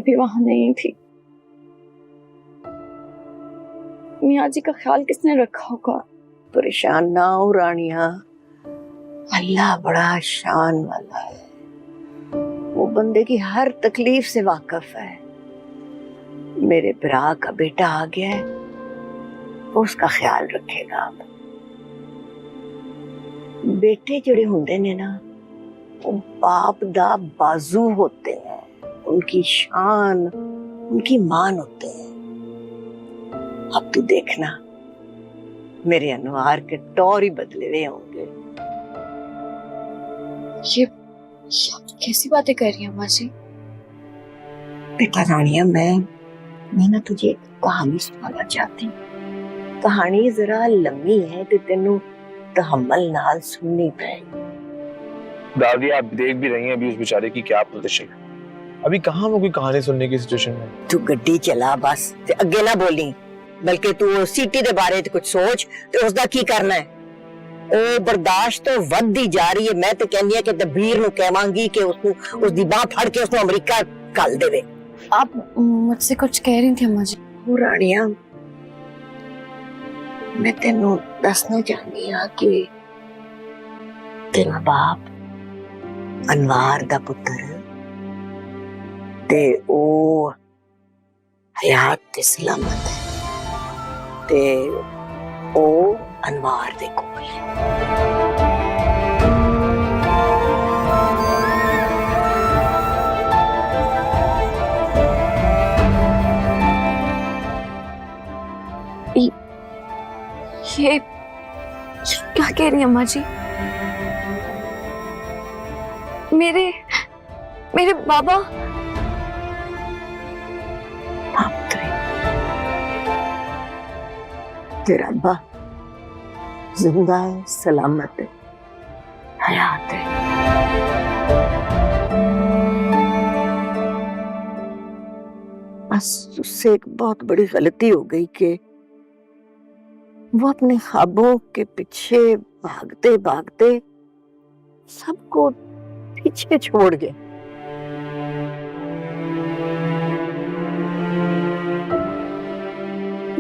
भी वहां नहीं थी। मियाँ जी का ख्याल किसने रखा होगा? परेशान ना हो रानिया, अल्लाह बड़ा शान वाला है, वो बंदे की हर तकलीफ से वाकिफ है। मेरे भरा का बेटा आ गया है, वो उसका ख्याल रखेगा। बेटे जड़े होंदे ने ना, वो बाप दा बाजू होते हैं, उनकी शान, उनकी मान होते हैं। अब तू देखना, मेरे अनवार के टौर ही बदले हुए होंगे। ये कैसी बातें कर रही हैं अम्मा जी? बेटा रानिया, मैं ना तुझे एक कहानी सुनाना चाहती हूँ। कहानी जरा लंबी है तो तेनू तहम्मुल नाल सुननी पड़ेगी। दादी आप देख भी रही हैं अभी उस बेचारे की क्या पोजीशन है। अभी कहाँ वो कोई कहानी सुनने की सिचुएशन में। तू गड्डी चला बस, ते अगे ना बोली, बल्कि तू सिटी दे बारे कुछ सोच ते उसदा की करना है। ओ बर्दाश्त तो वधदी जा रही है। मैं तो कहनी है कि दबीर नु कहवांगी कि उसनु उसदी बाह फड़ के उसनु अमेरिका घल देवे। आप मुझसे कुछ कह रही थी अम्मा जी? ओ रानिया, मैं तेनू दसना चाहनी हां कि तेरा बाप अनवार दा पुत्र ते ओ हयात ते सलामत है, ते ओ अनवार दे कोल है। ये क्या कह रही हैं अम्मा जी? मेरे बाबा तेरा अब्बा जिंदा है, सलामत है, हयात है। बस उससे एक बहुत बड़ी गलती हो गई कि वो अपने ख्वाबों के पीछे भागते भागते सबको पीछे छोड़ गए।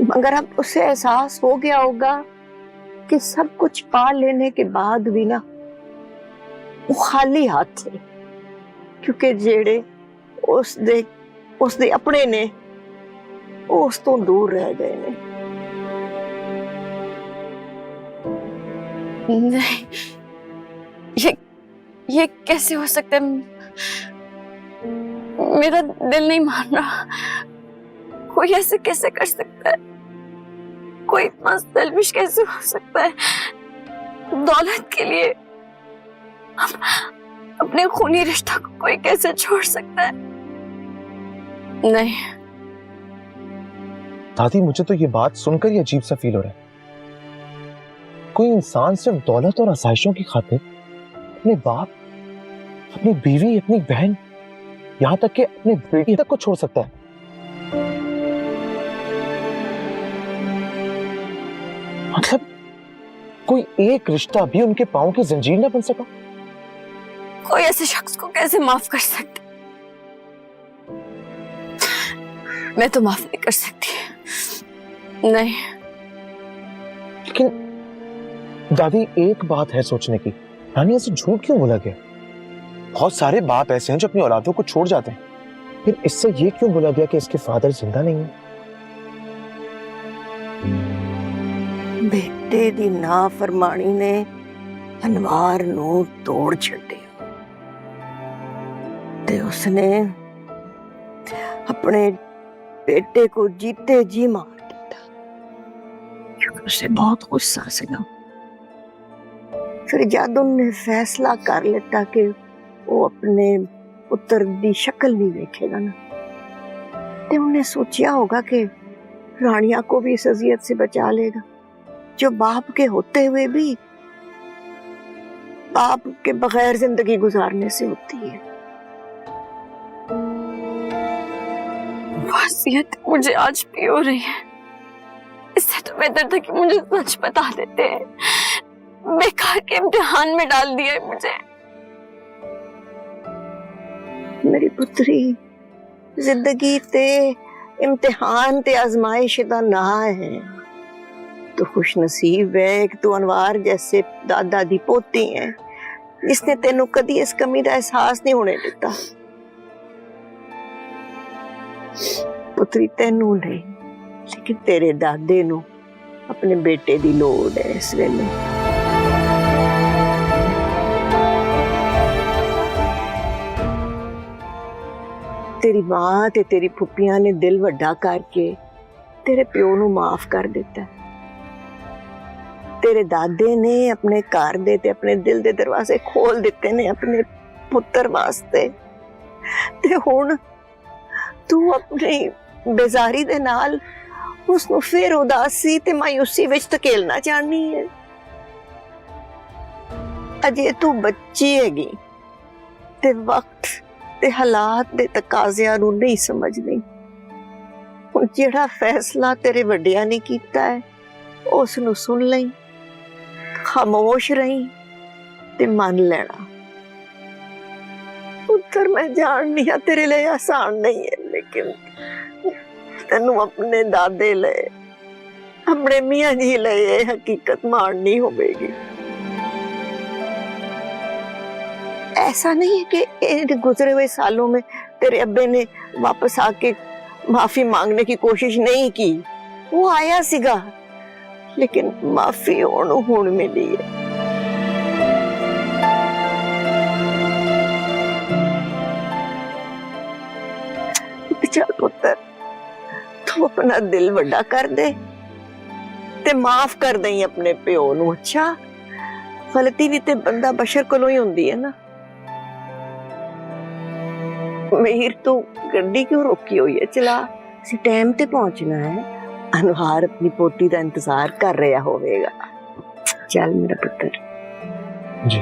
मगर अब उसे एहसास हो गया होगा कि सब कुछ पा लेने के बाद भी ना वो खाली हाथ थे, क्योंकि जेड़े उसदे अपने ने वो उस तो दूर रह गए ने। नहीं, ये कैसे हो सकता है? मेरा दिल नहीं मान रहा। कोई ऐसे कैसे कर सकता है? कोई इतना सेल्फिश कैसे हो सकता है? दौलत के लिए अपने खूनी रिश्ता को कोई कैसे छोड़ सकता है? नहीं दादी, मुझे तो ये बात सुनकर ही अजीब सा फील हो रहा है। कोई इंसान सिर्फ दौलत और आसाइशों की खातिर अपने बाप, अपनी बीवी, अपनी बहन, यहाँ तक कि अपने बेटी तक को छोड़ सकता है। मतलब कोई एक रिश्ता भी उनके पांव की जंजीर ना बन सका। कोई ऐसे शख्स को कैसे माफ कर सकता? मैं तो माफ नहीं कर सकती। नहीं। लेकिन दादी, एक बात है सोचने की, रानी ऐसे झूठ क्यों बोला गया? बहुत सारे बाप ऐसे हैं जो अपनी औलादों को छोड़ जाते हैं, फिर इससे ये क्यों बोला गया कि इसके फादर जिंदा नहीं है? बेटे दी नाफरमानी ने अनवार नू तोड़ छड्डिया ते उसने अपने बेटे को जीते जी मार दिया, क्योंकि उसे बहुत गुस्सा सीगा। फिर जब उन्हें फैसला कर लेता कि वो अपने पुत्र दी शक्ल नहीं देखेगा ना, ते उन्हें सोचा होगा कि रानिया को भी इस अजियत से बचा लेगा जो बाप के होते हुए भी बाप के बगैर जिंदगी गुजारने से होती है। वसीयत मुझे आज भी हो रही है। इससे तो बेहतर था कि मुझे सच बता देते हैं। बेकार के इम्तिहान में डाल दिया है मुझे। मेरी पुत्री, जिंदगी ते इम्तिहान ते आजमाइश दा ना है। तू खुश नसीब है कि तू अनवार जैसे दादा दी पोती है जिसने तेनू कदी इस कमी का एहसास नहीं होने दिता। पुत्री तेनू नहीं लेकिन तेरे दादे नू अपने बेटे दी लोड़ है इस वेले। तेरी मां ते तेरी फुप्पियां ने दिल वड्डा करके तेरे प्यो नू माफ कर दिता। तेरे दादे ने अपने घर दे ते अपने दिल दे दरवाजे खोल दिते ने अपने पुत्र वास्ते। ते हुण तू अपनी बेजारी दे नाल उसनू फिर उदासी ते मायूसी विच धकेलना चाहनी है। अजे तू बच्ची हैगी ते वक्त ते हालात दे तकाज़ियां नू नहीं समझदी। हुण जेड़ा फैसला तेरे वड्डियां ने कीता है उसनू सुन लई, खामोश रही ते मन लेना। पुत्र मैं जाननी हाँ तेरे लिए आसान नहीं है लेकिन तेनू अपने दादे ले अपने मियां जी ले ये हकीकत माननी होगी। ऐसा नहीं है कि इन गुजरे हुए सालों में तेरे अब्बे ने वापस आके माफी मांगने की कोशिश नहीं की। वो आया सीगा लेकिन माफी ओनू हुण मिली है। चल पुत्र तू अपना दिल वड्डा कर दे ते माफ कर दई अपने प्यो नू। अच्छा गलती भी ते बंदा बशर कोलों ही हुंदी है ना। मीर तू गड्डी क्यों रोकी हुई है? चला असी टाइम ते पहुंचना है। अनवार अपनी पोती का इंतजार कर रहा होगा। चल मेरा पुत्र। जी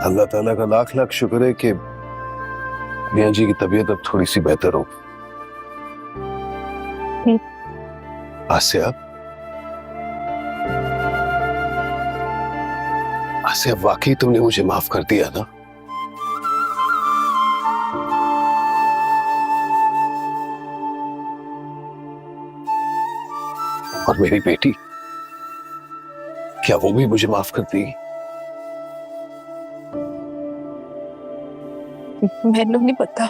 अल्लाह ताला का लाख लाख शुक्र है कि मियां जी की तबीयत अब थोड़ी सी बेहतर हो। आसिया, आसिया वाकई तुमने मुझे माफ कर दिया ना? और मेरी बेटी, क्या वो भी मुझे माफ कर दी? मैनू नहीं पता।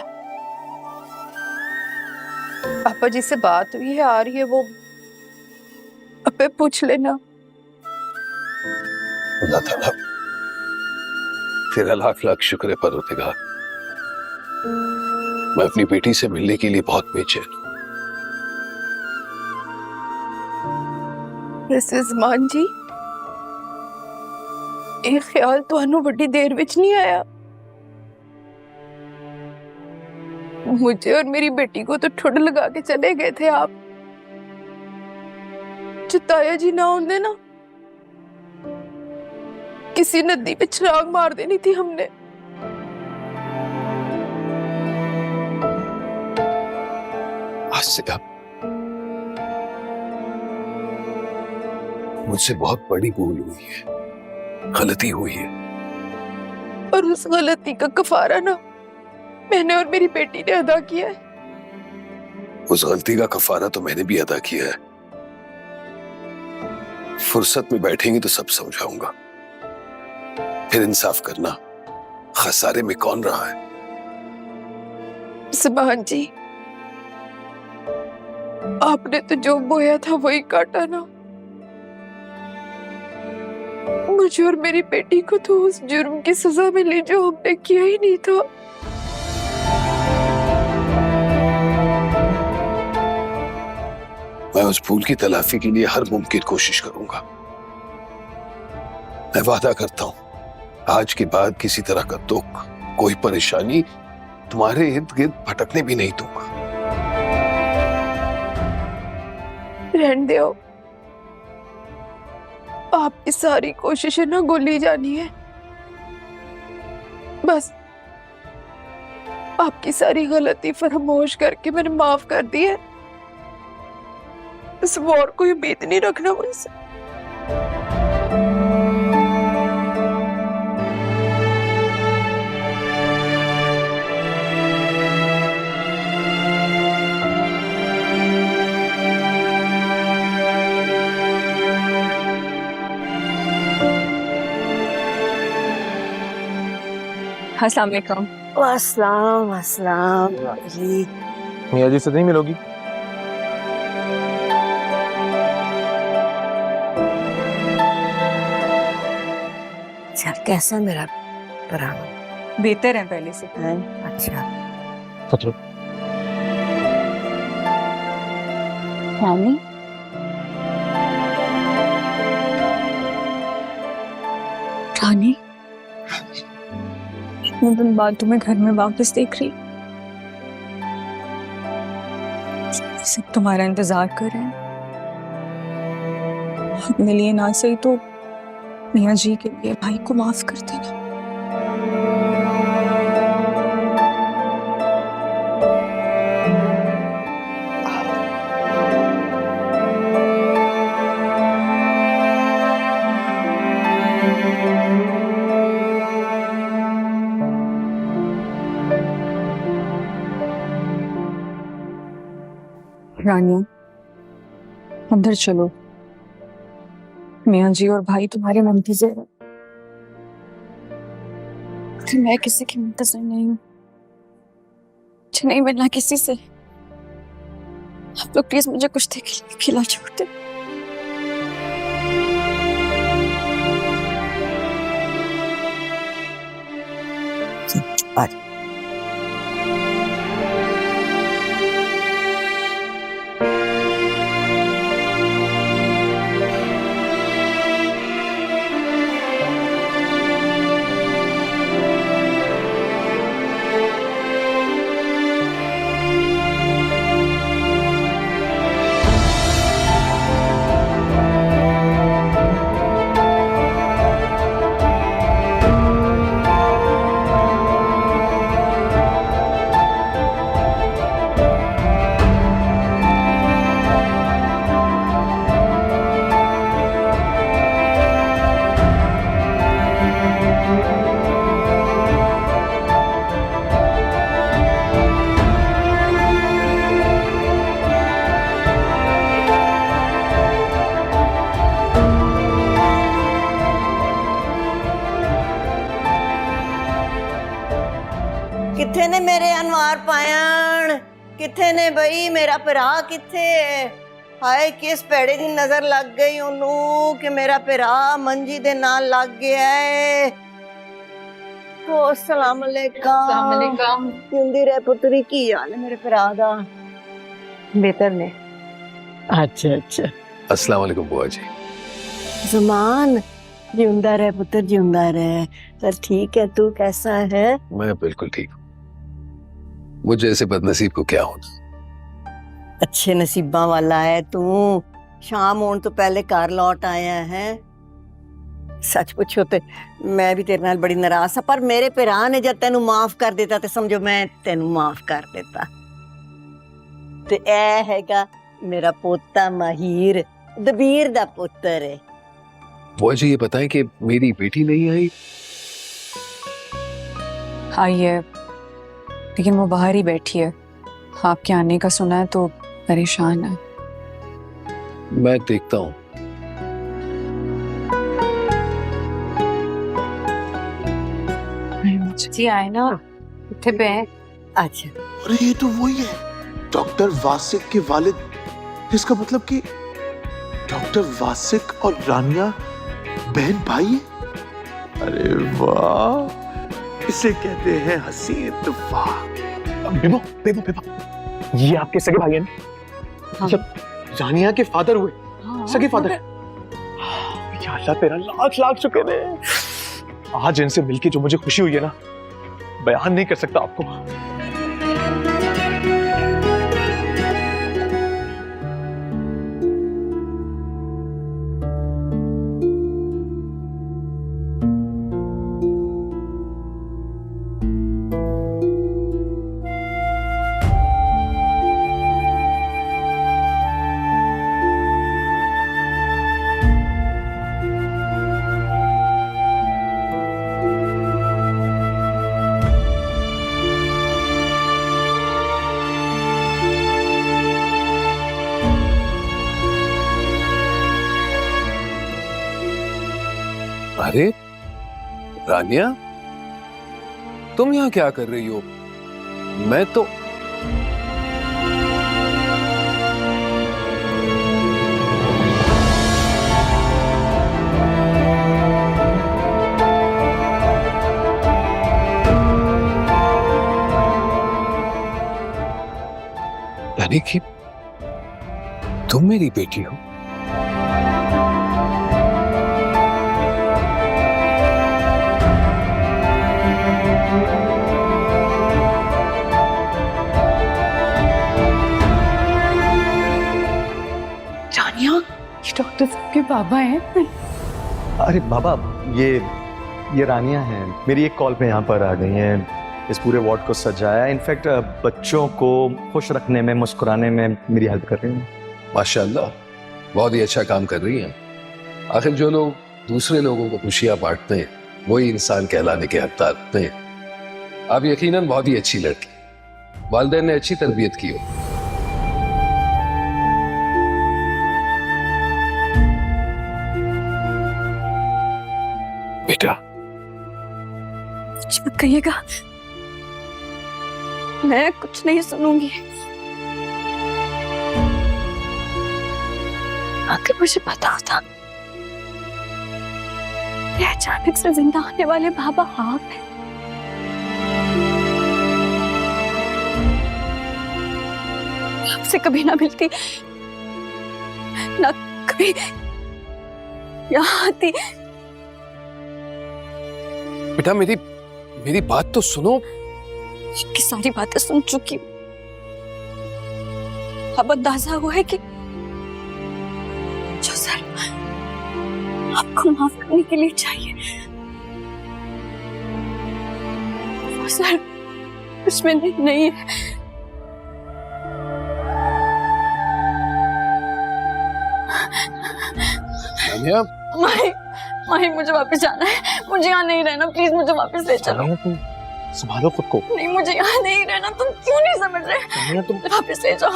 पापा जी से बात हुई है, आ रही है, वो अपे पूछ लेना। अल्लाह ताला तेरा लाख लाख शुक्र है परवरदिगार। मैं अपनी बेटी से मिलने के लिए बहुत बेचैन हूं। वैसे ज़मान जी ये ख्याल तुहानू बड़ी देर विच नहीं आया? मुझे और मेरी बेटी को तो ठुड लगा के चले गए थे आप। चिताया जी ना होंगे ना, किसी नदी पे छलांग मार देनी थी हमने। आसिया, मुझसे बहुत बड़ी भूल हुई है, गलती हुई है। और उस गलती का कफारा ना मैंने और मेरी बेटी ने अदा किया है। उस गलती का कफारा तो मैंने भी अदा किया है। फुर्सत में बैठेंगे तो सब समझाऊंगा, फिर इंसाफ करना खसारे में कौन रहा है। ज़मान जी आपने तो जो बोया था वही काटा ना। मुझे और मेरी बेटी को तो उस जुर्म की सजा मिली जो हमने किया ही नहीं था। मैं उस भूल की तलाफी के लिए हर मुमकिन कोशिश करूंगा। मैं वादा करता हूं, आज के बाद किसी तरह का दुख, कोई परेशानी तुम्हारे इर्द गिर्द भटकने भी नहीं दूंगा। रहने दो, आपकी सारी कोशिशें ना गोली जानी है। बस आपकी सारी गलती फरामोश करके मैंने माफ कर दी है। इस और कोई उम्मीद नहीं रखना मुझसे। अस्सलाम वालेकुम। अस्सलाम अस्सलाम जी। मियाँ जी से नहीं मिलोगी? अच्छा, कैसा मेरा परान बेहतर है पहले से। है? अच्छा, मतलब रानी, रानी, इतने दिन बाद तुम्हें घर में वापस देख रही। सब तुम्हारा इंतजार कर रहे हैं। अपने लिए ना सही तो मियाँ जी के लिए भाई को माफ कर देना। रानिया, अंदर चलो। मियाँ जी और भाई तुम्हारे मुंतज़िर हैं। मैं किसी की मुंतज़िर नहीं हूँ। मुझे नहीं मिलना किसी से। आप लोग प्लीज मुझे कुछ दे के खिला छोड़ दे। आज किथे ने मेरे अनवार पायण, किथे ने बई मेरा भरा किथे? हाय किस पेड़े दी नजर लग गई ओनू कि मेरा भरा मंजी दे नाल लग गया है। तो अस्सलाम वालेकुम। जिंदी रह पुत्री, की हाल है मेरे भरा दा? बेहतर ने। अच्छा अच्छा। अस्सलाम वालेकुम बुआ जी। ज़मान, जिंदा रह पुत्र, जिंदा रह। सर ठीक है, तू कैसा है? मैं बिल्कुल ठीक हूँ। मुझे ऐसे बदनसीब को क्या होना। अच्छे नसीबा वाला है तू। शाम होने तो पहले घर लौट आया है। सच पूछो तो मैं भी तेरे नाल बड़ी नाराज था, पर मेरे भरा ने जब तेनू माफ कर देता तो समझो मैं तेनू माफ कर देता। ते ऐ हैगा मेरा पोता माहिर, दबीर दा पुत्र है। बुआ जी ये बताएं कि मेरी बेटी नहीं आई? आई है, लेकिन वो बाहर ही बैठी है। आपके आने का सुना है तो परेशान है। मैं देखता हूँ। जी आए ना, इतने पे हैं। अच्छा, अरे ये तो वही है, डॉक्टर वासिक के वालिद। इसका मतलब कि डॉक्टर वासिक और रानिया बहन भाई है। अरे वाह, इसे कहते हैं हंसी इत्तेफाक। बेबो बेबो बेबो, ये आपके सगे भाई हैं? हाँ। जब रानिया के फादर हुए, हाँ, सगे फादर। या अल्लाह तेरा लाख लाख शुक्र है। आज इनसे मिलके जो मुझे खुशी हुई है ना, बयान नहीं कर सकता आपको। अरे रानिया, तुम यहाँ क्या कर रही हो? मैं तो यानी कि तुम मेरी बेटी हो? जानिया, ये डॉक्टर साहब के बाबा हैं। अरे बाबा, ये रानिया हैं। मेरी एक कॉल पे यहाँ पर आ गई हैं। इस पूरे वार्ड को सजाया, इनफैक्ट बच्चों को खुश रखने में, मुस्कुराने में मेरी हेल्प कर रही हैं। माशाल्लाह, बहुत ही अच्छा काम कर रही हैं। आखिर जो लोग दूसरे लोगों को खुशियां बांटते हैं वही इंसान कहलाने के हकदार होते हैं। आप यकीनन बहुत ही अच्छी लड़की, वालिदैन ने अच्छी तरबियत की हो। बेटा, कुछ मत कहिएगा, मैं कुछ नहीं सुनूंगी। आखिर मुझे पता था कि अचानक से जिंदा होने वाले बाबा आप हैं। आपसे कभी ना मिलती, ना कभी यहाँ आती। बेटा, मेरी बात तो सुनो। की सारी बातें सुन चुकी हूँ। अब अंदाजा हुआ है कि जो सर आपको माफ करने के लिए चाहिए, वो सर कुछ में नहीं है। रानिया, माही मुझे वापस जाना है। मुझे यहाँ नहीं रहना, प्लीज मुझे वापस ले चलो। रानिया, तुम संभालो खुद को। नहीं, मुझे यहाँ नहीं रहना। तुम क्यों नहीं समझ रहे? रानिया, तुम वापस ले जाओ।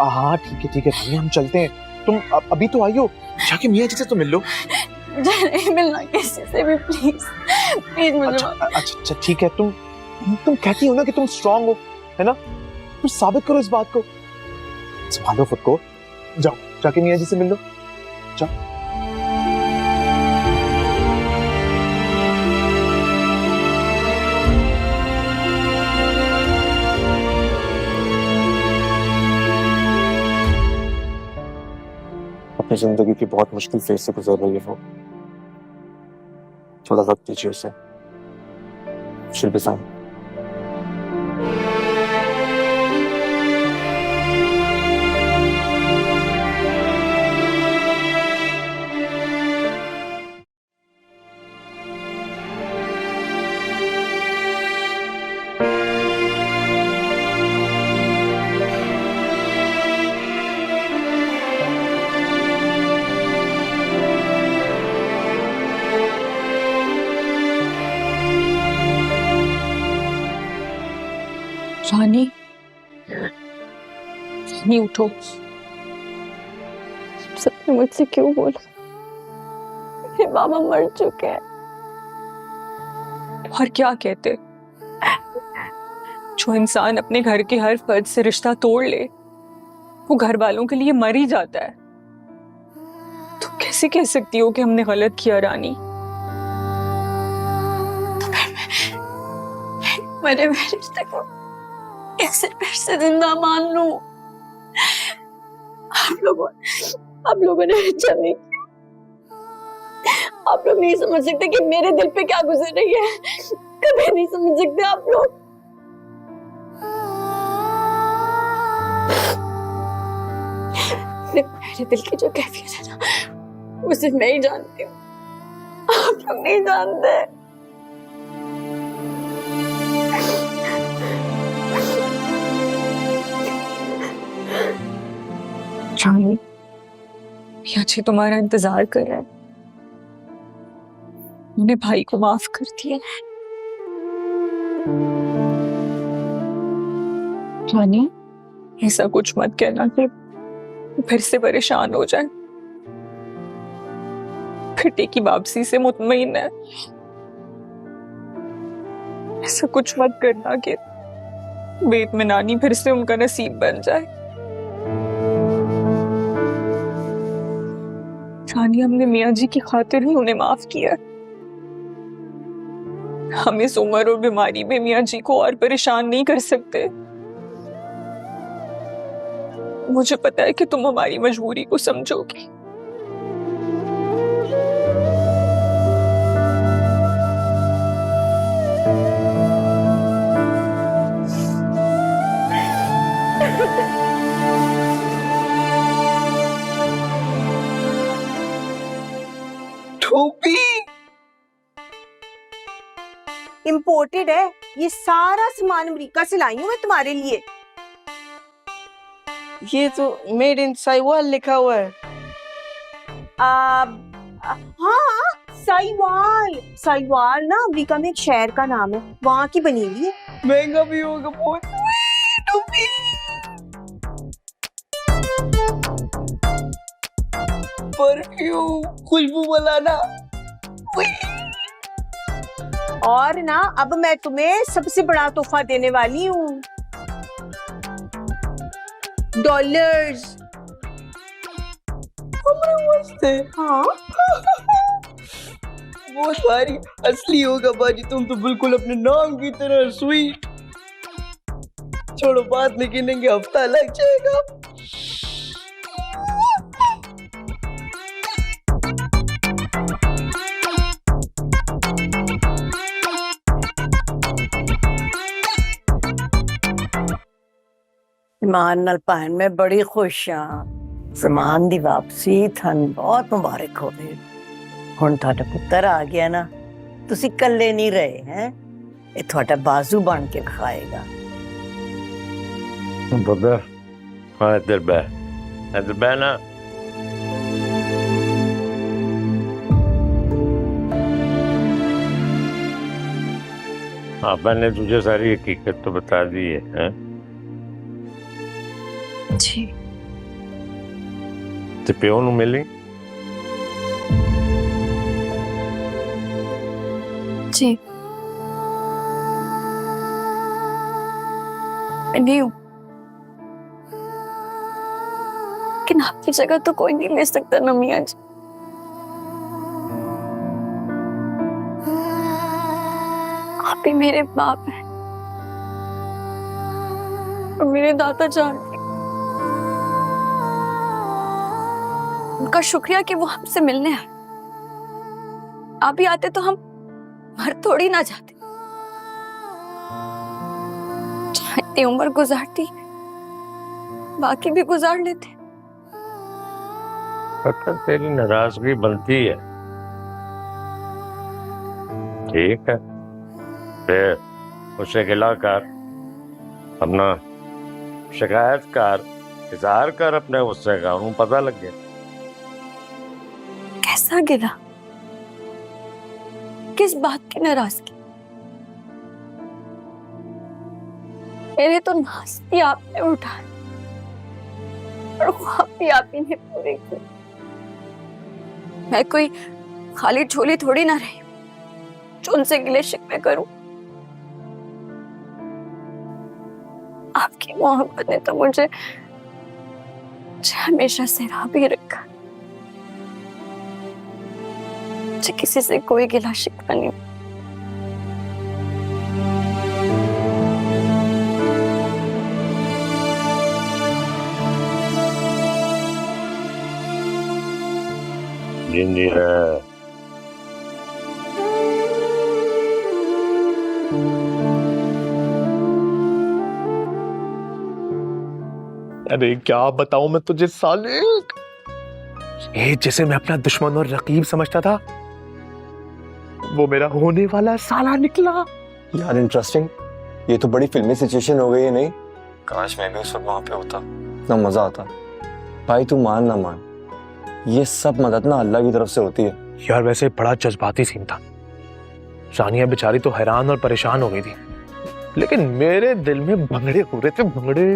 हाँ ठीक है रानिया, हम चलते हैं। तुम अभी तो आई हो, जाके मियाँ जी से तो मिल लो। मुझे नहीं मिलना किसी से भी, प्लीज प्लीज मुझे। अच्छा ठीक है। तुम कहती हो ना कि तुम स्ट्रांग हो, है ना? फिर साबित करो इस बात को। संभालो खुद को, जाओ जाके मियाँ जी से मिल लो, जाओ। अपनी जिंदगी की बहुत मुश्किल फेज से गुजर रही है वो। थोड़ा वक्त दीजिए उसे। She'll be fine. रानी, रानी उठो। सबने मुझसे क्यों बोला? मेरे बाबा मर चुके हैं। और क्या कहते? जो इंसान अपने घर के हर फर्द से रिश्ता तोड़ ले, वो घर वालों के लिए मर ही जाता है। तुम कैसे कह सकती हो कि हमने गलत किया रानी? तो फिर मरे हुए रिश्ते को कैसे फिर से जिंदा मान लूं? आप लोगों ने अच्छा नहीं किया। आप लोग नहीं समझ सकते कि मेरे दिल पे क्या गुजर रही है। कभी नहीं समझ सकते आप लोग। मेरे दिल की जो कैफियत है ना, उसे मैं ही जानती हूँ, आप लोग नहीं जानते। रानी, याची तुम्हारा इंतजार कर रहा है। मैंने भाई को माफ कर दिया। रानी, ऐसा कुछ मत कहना कि फिर से परेशान हो जाए। बेटे की वापसी से मुतमईन है। ऐसा कुछ मत करना कि बेट में नानी फिर से उनका नसीब बन जाए। रानी, हमने मियाँ जी की खातिर ही उन्हें माफ किया। हम इस उम्र और बीमारी में मियाँ जी को और परेशान नहीं कर सकते। मुझे पता है कि तुम हमारी मजबूरी को समझोगी। टोपी इम्पोर्टेड है, ये सारा सामान अमेरिका से लाई हूँ मैं तुम्हारे लिए। ये तो मेड इन साइवाल लिखा हुआ है। हाँ, साइवाल। साइवाल ना अमेरिका में एक शहर का नाम है, वहाँ की बनी हुई है। महंगा भी होगा बहुत। टोपी परफ्यूम खुशबू वाला ना। और ना अब मैं तुम्हें सबसे बड़ा तोहफा देने वाली हूँ, डॉलर्स। हाँ बहुत भारी असली होगा बाजी, तुम तो बिल्कुल अपने नाम की तरह स्वीट। छोड़ो, बात में गिनेंगे हफ्ता लग जाएगा। समान नाल भैन मैं बड़ी खुश हाँ। समान दी वापसी थान बहुत मुबारक होवे। हुण तुहाडा पुत्तर आ गया ना, तुसी कल्ले नहीं रहे हैं। ये तुहाडा बाजू बन के खाएगा। पुत्र, हाँ इधर बह ना। आपा ने तुझे सारी हकीकत तो बता दी है, हैं? जी। ते प्यो नूं मिली? जी, मैं नहीं हूँ, लेकिन आपकी जगह तो कोई नहीं ले सकता ना मियाँ जी। आप ही मेरे बाप हैं और मेरे दादा जान। उनका शुक्रिया कि वो हमसे मिलने आए। आप ही आते तो हम मर थोड़ी ना जाते। इतनी उम्र गुजारती, बाकी भी गुजार लेते। पता तेरी नाराजगी बनती है, ठीक है, फिर उसे गिला कर, अपना शिकायत कर, इजहार कर अपने गुस्से का, उन्हें पता लग गया। कैसा गिला? किस बात की नाराजगी? मेरे तो नाज भी आपने उठाए और ख्वाब भी आप ही ने पूरे किए। मैं कोई खाली झोली थोड़ी ना रही जो उनसे गिले शिकवे करूं। आपकी मोहब्बत ने तो मुझे हमेशा से राह रखा। मुझे किसी से कोई गिला शिकवा नहीं। जिंदी रहे। अरे क्या बताऊं मैं तुझे साले, ये जैसे मैं अपना दुश्मन और रकीब समझता था, वो मेरा होने वाला साला निकला। यार इंटरेस्टिंग, ये तो बड़ी फिल्मी सिचुएशन हो गई है नहीं? काश मैं भी उस वक्त वहां पे होता, इतना मजा आता। भाई तू मान ना मान, ये सब मदद ना अल्लाह की तरफ से होती है। यार वैसे बड़ा जज्बाती सीन था, सानिया बेचारी तो हैरान और परेशान हो गई थी, लेकिन मेरे दिल में भंगड़े हो रहे थे, भंगड़े।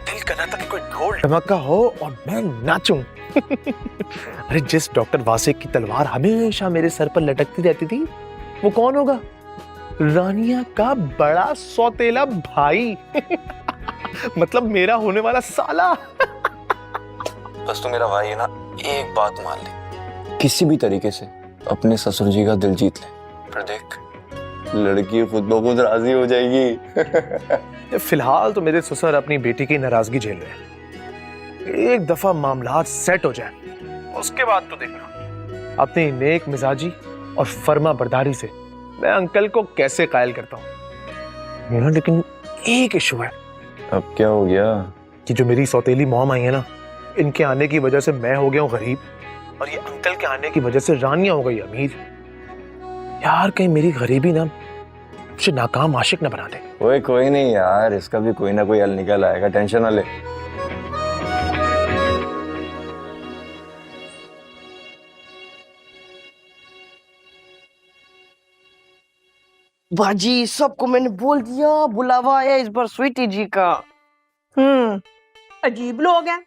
दिल कर रहा था कि कोई ढोल ढमाका हो और मैं नाचूं। अरे जिस डॉक्टर वासिक की तलवार हमेशा मेरे सर पर लटकती रहती थी, वो कौन होगा? रानिया का बड़ा सौतेला भाई। मतलब मेरा होने वाला साला। बस तू मेरा भाई है ना, एक बात मान ले, किसी भी तरीके से अपने ससुर जी का दिल जीत ले, फिर देख लड़की खुद ब खुद राजी हो जाएगी। फिलहाल तो मेरे ससुर अपनी बेटी की नाराजगी झेल रहे हैं। एक दफा मामला सेट हो जाए, उसके बाद तो देखना अपनी नेक मिजाजी और फर्मा बरदारी से मैं अंकल को कैसे कायल करता हूँ। लेकिन एक इशू है। अब क्या हो गया? कि जो मेरी सौतेली मॉम आई है ना, इनके आने की वजह से मैं हो गया हूँ गरीब, और ये अंकल के आने की वजह से रानिया हो गई अमीर। यार कहीं मेरी गरीबी ना मुझे नाकाम आशिक ना बना दे। ओए कोई नहीं यार, इसका भी कोई ना कोई हल निकल आएगा, टेंशन ना ले। बाजी सबको मैंने बोल दिया, बुलावा आया इस बार स्वीटी जी का। अजीब लोग हैं।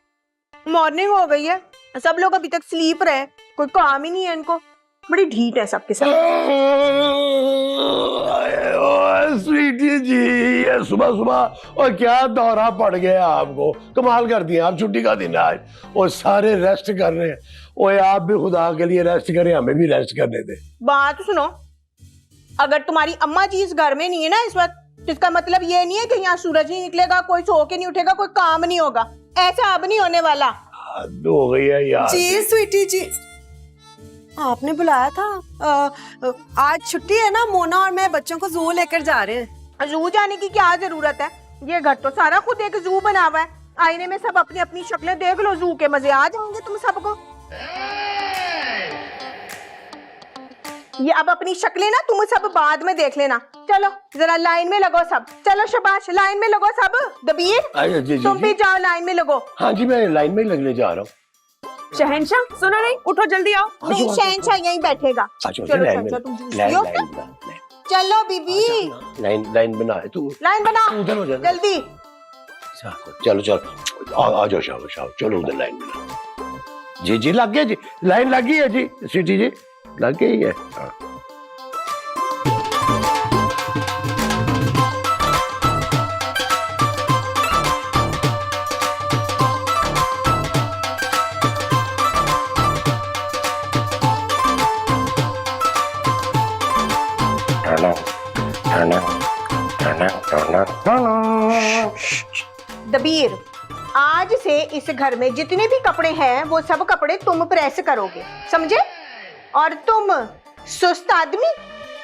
मॉर्निंग हो गई है, सब लोग अभी तक स्लीप रहे, कोई काम ही नहीं है इनको। बड़ी ढीठ है सबके सब। स्वीटी जी ये सुबह सुबह और क्या दौरा पड़ गया आपको, कमाल कर दिया। आप छुट्टी का दिन है आज और सारे रेस्ट कर रहे हैं। ओए आप भी खुदा के लिए रेस्ट करें, हमें भी रेस्ट करने दे। बात सुनो, अगर तुम्हारी अम्मा जी इस घर में नहीं है ना इस वक्त, तो इसका मतलब ये नहीं है कि यहाँ सूरज नहीं निकलेगा, कोई सो के नहीं उठेगा, कोई काम नहीं होगा। ऐसा अब नहीं होने वाला। हद हो गई है यार। जी स्वीटी जी, आपने बुलाया था? आज छुट्टी है ना, मोना और मैं बच्चों को जू लेकर जा रहे हैं। जू जाने की क्या जरूरत है? ये घर तो सारा खुद एक जू बना हुआ है। आईने में सब अपनी अपनी शक्लें देख लो, जू के मजे आ जाएंगे तुम सबको। ये अब अपनी शक्लें ना तुम सब बाद में देख लेना। चलो जरा लाइन में लगो सब, चलो शाबाश लाइन में लगो सब। दबीर तुम भी जाओ लाइन में लगो। हाँ जी मैं लाइन में ही लगने जा रहा हूँ। शहनशाह सुनो नहीं, उठो जल्दी आओ। नहीं शहनशाह यहीं बैठेगा। चलो तुम चलो बीबी, लाइन बना तू, लाइन बना उधर हो जा जल्दी। चलो चलो आ जाओ, शाबाश चलो उधर लाइन बना। जी लग गया जी, लाइन लग गई है जी, स्वीटी जी लग गई है। हाँ। दबीर, आज से इस घर में जितने भी कपड़े हैं वो सब कपड़े तुम प्रेस करोगे, समझे? और तुम सुस्त आदमी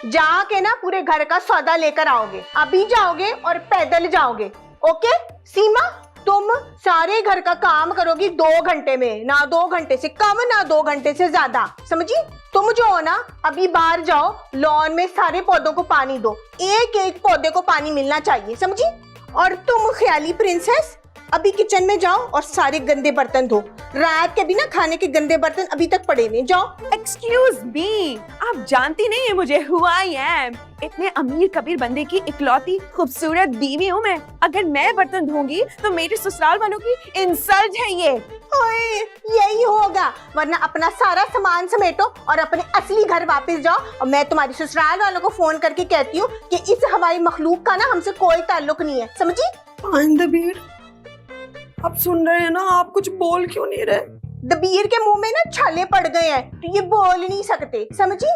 जाके ना पूरे घर का सौदा लेकर आओगे। अभी जाओगे और पैदल जाओगे, ओके? सीमा तुम सारे घर का काम करोगी 2 घंटे में, ना 2 घंटे से कम ना 2 घंटे से ज्यादा, समझी? तुम जो हो ना अभी बाहर जाओ, लॉन में सारे पौधों को पानी दो, एक एक पौधे को पानी मिलना चाहिए, समझी? और तुम ख्याली प्रिंसेस अभी किचन में जाओ और सारे गंदे बर्तन धो। रात के भी ना खाने के गंदे बर्तन अभी तक पड़े हुए, जाओ। एक्सक्यूज मी, आप जानती नहीं है मुझे हु आई एम। इतने अमीर कबीर बंदे की इकलौती खूबसूरत बीवी हूँ मैं। अगर मैं बर्तन धोऊंगी तो मेरे ससुराल वालों की इंसल्ट है ये। ओए, यही होगा, वरना अपना सारा सामान समेटो और अपने असली घर वापस जाओ। और मैं तुम्हारी ससुराल वालों को फोन करके कहती हूँ कि इस हवाई मखलूक का ना हमसे कोई ताल्लुक नहीं है, समझी? दबीर आप सुन रहे हैं ना, आप कुछ बोल क्यों नहीं रहे? दबीर के मुंह में ना छाले पड़ गए हैं तो ये बोल नहीं सकते, समझी?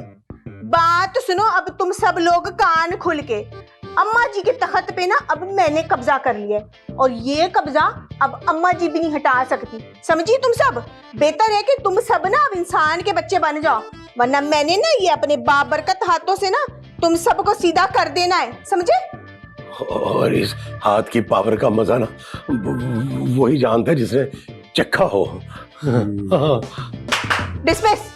बात सुनो अब तुम सब लोग कान खुल के। अम्मा जी के तख्त पे ना अब मैंने कब्जा कर लिया है और ये कब्जा अब अम्मा जी भी नहीं हटा सकती। समझी तुम सब? बेहतर है कि तुम सब ना अब इंसान के बच्चे बन जाओ, वरना मैंने ना ये अपने बाबरकत हाथों से ना तुम सबको सीधा कर देना है, समझे? और इस हाथ की पावर का मजा ना वही जानता है जिसने चखा हो। डिसमिस।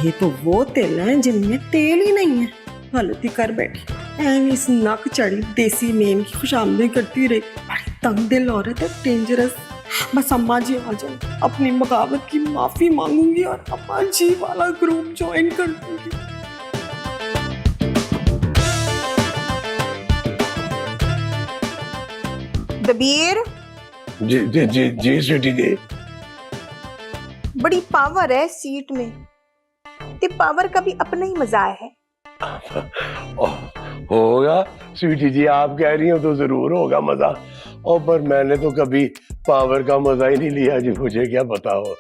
ये तो वो तेल है जिनमें तेल ही नहीं है। गलती कर बैठी एन इस नक चढ़ी देसी मेम की खुशामदी करती रही। बड़ी तंग दिल औरत है, डेंजरस। बस अम्मा जी आ जाए, अपनी बगावत की माफी मांगूंगी और अम्मा जी वाला ग्रुप ज्वाइन कर दूंगी। दबीर, जी जी जी जी स्वीटी जी। बड़ी पावर है सीट में, ते पावर का भी अपना ही मजा है। होगा स्वीटी जी, आप कह रही हो तो जरूर होगा मजा। और पर मैंने तो कभी पावर का मजा ही नहीं लिया जी, मुझे क्या पता हो।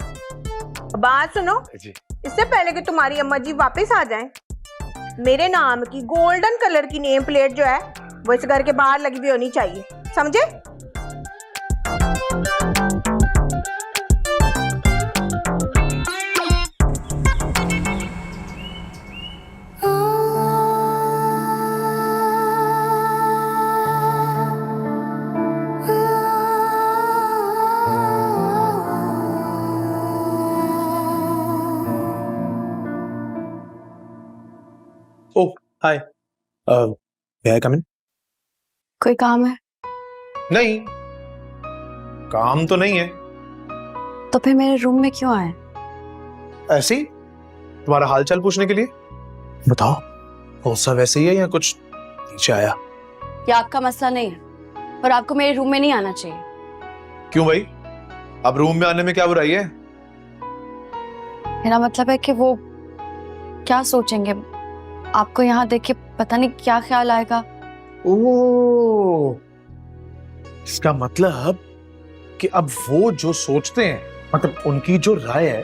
बात सुनो जी। इससे पहले कि तुम्हारी अम्मा जी वापस आ जाएं, मेरे नाम की गोल्डन कलर की नेम प्लेट जो है वो इस घर के बाहर लगी हुई होनी चाहिए, समझे? ओह हाय, may I come in? कोई काम है? नहीं, काम तो नहीं है। तो फिर मेरे रूम में क्यों आए? ऐसे ही तुम्हारा हालचाल पूछने के लिए। बताओ, गुस्सा वैसे ही है या कुछ नीचे आया? ये आपका मसला नहीं है और आपको मेरे रूम में नहीं आना चाहिए। क्यों भाई, अब रूम में आने में क्या बुराई है? मेरा मतलब है कि वो क्या सोचेंगे, आपको यहाँ देख के पता नहीं क्या ख्याल आएगा। ओह, इसका मतलब कि अब वो जो सोचते हैं, मतलब उनकी जो राय है,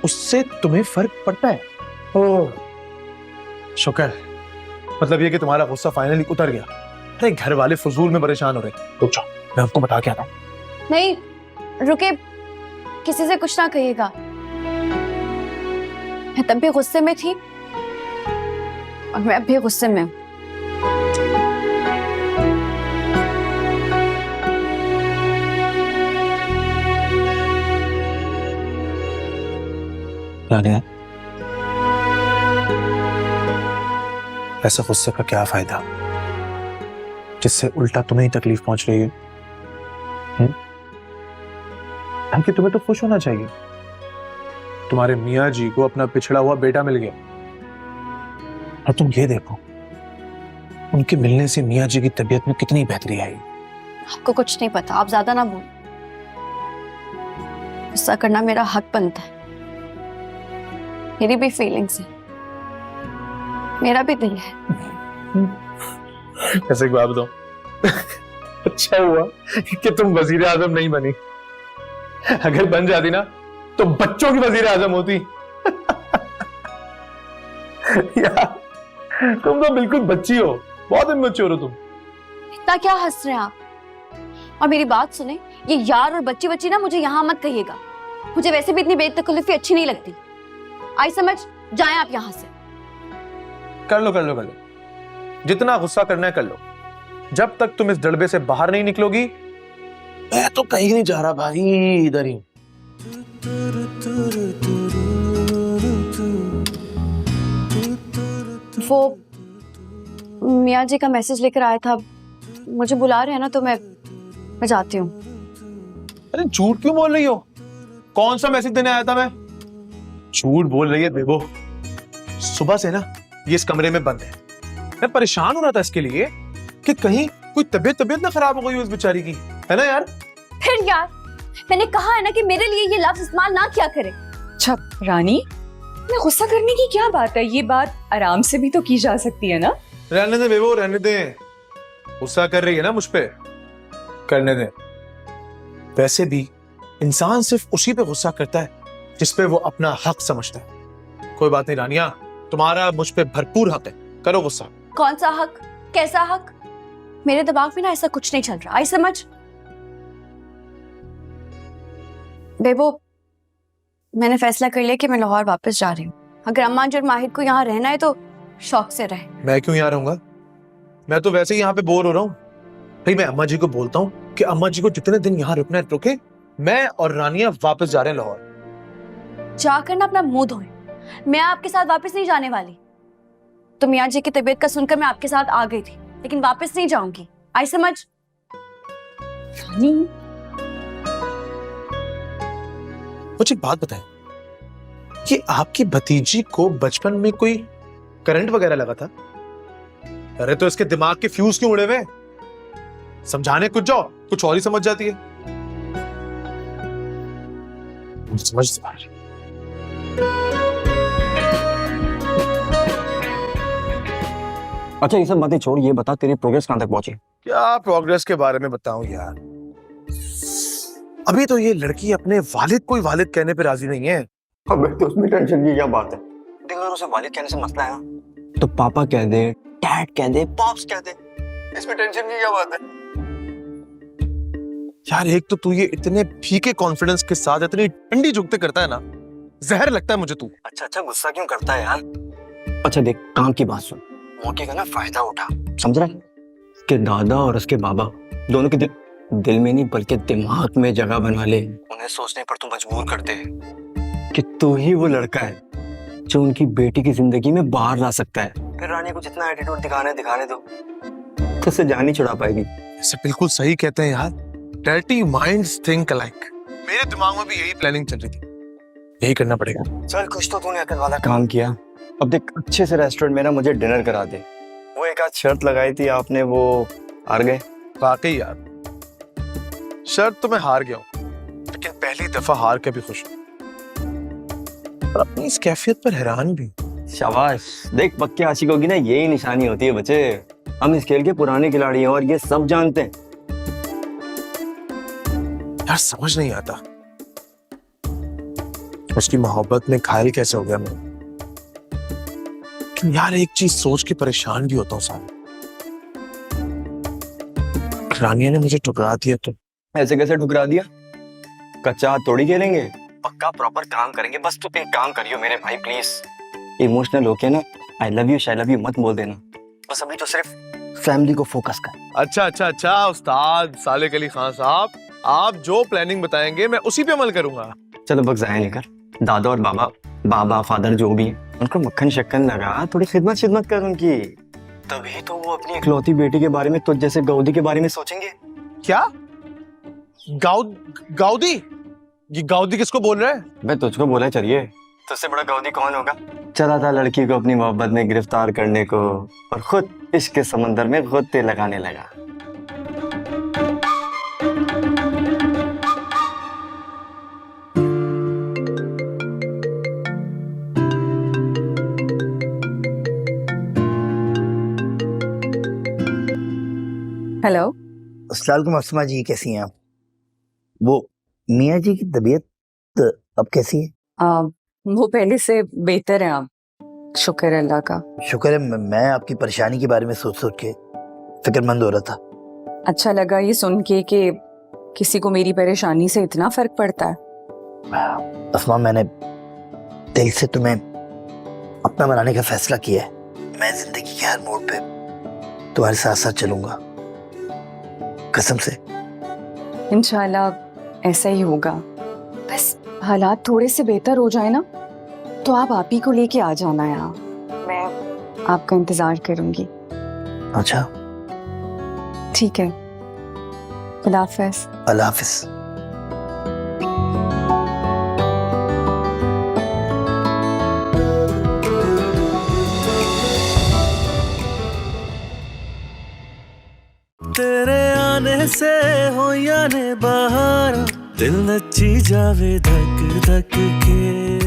उससे तुम्हें फर्क पड़ता है। ओह शुक्र, मतलब ये कि तुम्हारा गुस्सा फाइनली उतर गया। अरे घर वाले फजूल में परेशान हो रहे। तो चलो मैं आपको बता के आता हूँ। नहीं रुके, किसी से कुछ ना कहिएगा। मैं तब भी गुस्से में थी और मैं अब भी गुस्से में हूँ। रानिया, ऐसा गुस्से का क्या फायदा जिससे उल्टा तुम्हें ही तकलीफ पहुंच रही है? कि तुम्हें तो खुश होना चाहिए, तुम्हारे मियाँ जी को अपना पिछड़ा हुआ बेटा मिल गया। और तुम ये देखो, उनके मिलने से मियाँ जी की तबीयत में कितनी बेहतरी आई। आपको कुछ नहीं पता, आप ज्यादा ना बोलो। गुस्सा करना मेरा हक बनता है, मेरी भी फीलिंग्स है, मेरा भी दिल है। ऐसे एक बात बताओ, अच्छा हुआ कि तुम वजीर आजम नहीं बनी। अगर बन जाती ना तो बच्चों की वजीर आजम होती। यार तुम तो बिल्कुल बच्ची हो, बहुत इम्मैच्योर हो तुम। इतना क्या हंस रहे हैं आप? और मेरी बात सुने, ये यार और बच्ची बच्ची ना मुझे यहाँ मत कहिएगा। मुझे वैसे भी इतनी बेतकल्लुफी अच्छी नहीं लगती। आई समझ, जाएं आप यहाँ से। कर लो कर लो कर लो, जितना गुस्सा करना है कर लो। जब तक तुम इस डड़बे से बाहर नहीं निकलोगी, मैं तो कहीं नहीं जा रहा भाई, इधर ही। वो मियाँ जी का मैसेज लेकर आया था, मुझे बुला रहे हैं ना, तो मैं जाती हूँ। अरे झूठ क्यों बोल रही हो? कौन सा मैसेज देने आया था मैं? झूठ बोल रही है। देखो, सुबह से ना ये इस कमरे में बंद है। मैं परेशान हो रहा था इसके लिए कि कहीं कोई तबीयत ना खराब हो गई हो इस बेचारी की, है ना यार? फिर यार, मैंने कहा है ना कि मेरे लिए ये लफ्ज इस्तेमाल ना किया करे। अच्छा रानी, मैं गुस्सा करने की क्या बात है? ये बात आराम से भी तो की जा सकती है ना। रहने दे बेबो, रहने दे। गुस्सा कर रही है ना मुझ पे, करने दे। वैसे भी इंसान सिर्फ उसी पे गुस्सा करता है जिस पे वो अपना हक समझता है। कोई बात नहीं रानिया, तुम्हारा मुझ पे भरपूर हक है, करो गुस्सा। कौन सा हक, कैसा हक? मेरे दिमाग में ना ऐसा कुछ नहीं चल रहा। आई समझ बेबो, मैंने फैसला कर लिया कि मैं लाहौर वापस जा रही हूँ। अगर अम्मा जी और माहिर को यहाँ रहना है तो शौक से रहे। मैं क्यों यहाँ रहूंगा? मैं तो वैसे ही यहाँ पे बोर हो रहा हूँ। भाई मैं अम्मा जी को बोलता हूँ कि अम्मा जी को जितने दिन यहाँ रुकना है रुके, मैं और रानिया वापस जा रहे हैं लाहौर। जाकर ना अपना मुंह धोए, मैं आपके साथ वापस नहीं जाने वाली। तो मियाँ जी की तबीयत का सुनकर मैं आपके साथ आ गई थी, लेकिन वापस नहीं जाऊंगी। आई समझ? मुझे एक बात बताएं, ये आपकी भतीजी को बचपन में कोई करंट वगैरह लगा था? अरे तो इसके दिमाग के फ्यूज क्यों उड़े हुए? समझाने कुछ जाओ, कुछ और ही समझ जाती है। समझ अच्छा ये सब बातें छोड़, ये बता तेरी प्रोग्रेस कहां तक पहुंची? क्या प्रोग्रेस के बारे में बताऊं यार, अभी तो ये लड़की अपने वालिद कहने पे राजी नहीं है। अबे तो उसमें टेंशन की क्या बात है? देख अगर उसे वालिद कहने से मसला है ना, तो पापा कह दे, डैड कह दे, पॉप्स कह दे, इसमें टेंशन की क्या बात है? यार एक तो तू ये इतने फीके कॉन्फिडेंस के साथ इतनी ठंडी झुकते करता है ना, जहर लगता है मुझे तू। अच्छा गुस्सा क्यों करता है यार? अच्छा देख, काम की बात सुन, मौके का ना फायदा उठा, समझ रहा है? कि दादा और उसके बाबा दोनों के दिल में नहीं बल्कि दिमाग में जगह बना ले। उन्हें सोचने पर तू मजबूर कर दे कि तू ही वो लड़का है जो उनकी बेटी की जिंदगी में बाहर ला सकता है। फिर रानी को जितना एटीट्यूड दिखाने दो तो उसे जान ही छुड़ा पाएगी। ऐसे बिल्कुल सही कहते हैं यार, डर्टी माइंड्स थिंक अलाइक। मेरे दिमाग में भी यही प्लानिंग चल रही थी, यही करना पड़ेगा। चल कुछ तो तूने अकल वाला काम किया। अब देख अच्छे से रेस्टोरेंट में ना मुझे डिनर करा दे। वो एक आध शर्त लगाई थी आपने, वो हार गए। वाकई यार, शर्त तो मैं हार गया हूँ, लेकिन पहली दफा हार के भी खुश हूँ और अपनी इस कैफियत पर हैरान भी। शाबाश, देख पक्के आशिकों की ना यही निशानी होती है बच्चे। हम इस खेल के पुराने खिलाड़ी हैं और ये सब जानते हैं। यार समझ नहीं आता उसकी मोहब्बत में घायल कैसे हो गया मैं। लेकिन यार एक चीज सोच के परेशान भी होता हूँ साहब, रानिया ने मुझे ठुकरा दिया तो। ऐसे कैसे ठुकरा दिया? कच्चा तोड़ी खेलेंगे, पक्का प्रॉपर काम करेंगे। बस तू एक काम करियो मेरे भाई प्लीज, इमोशनल होके ना आई लव यू शाई लव यू मत बोल देना। बस अभी तो सिर्फ फैमिली को फोकस कर। अच्छा उस्ताद सालेक अली खान साहब, आप जो प्लानिंग बताएंगे मैं उसी पे अमल करूंगा। चलो वक्त जाया नहीं कर, दादा और बाबा फादर जो भी है उनको मक्खन शक्कन लगा, थोड़ी खिदमत कर उनकी, तभी तो वो अपनी इकलौती बेटी के बारे में तुझ जैसे गौदी के बारे में सोचेंगे। क्या गाउदी? ये गाउदी किसको बोल रहा है? मैं तुझको बोला चलिए, तुझसे बड़ा गाउदी कौन होगा? चला था लड़की को अपनी मोहब्बत में गिरफ्तार करने को और खुद इश्क के समंदर में गोते लगाने लगा। हेलो अस्सलामुअलैकुम अस्मा जी, कैसी हैं आप? वो मियाँ जी की तबीयत अब कैसी है? वो पहले से बेहतर है अब, शुक्र है अल्लाह का। शुक्र है। मैं आपकी परेशानी के बारे में सोच के फिक्रमंद हो रहा था। अच्छा लगा ये सुन के कि किसी को मेरी परेशानी से इतना फर्क पड़ता है। अस्मा, मैंने दिल से तुम्हें अपना बनाने का फैसला किया है। मैं जिंदगी के हर मोड़ पे तुम्हारे साथ साथ चलूंगा, कसम से। इंशाल्लाह ऐसा ही होगा। बस हालात थोड़े से बेहतर हो जाए ना तो आप ही को लेके आ जाना यहाँ, मैं आपका इंतजार करूंगी। अच्छा ठीक है, खुदा हाफिज। अल्लाह हाफिज। तेरे आने से हो या ने बहार, दिल नची जावे धक धक के।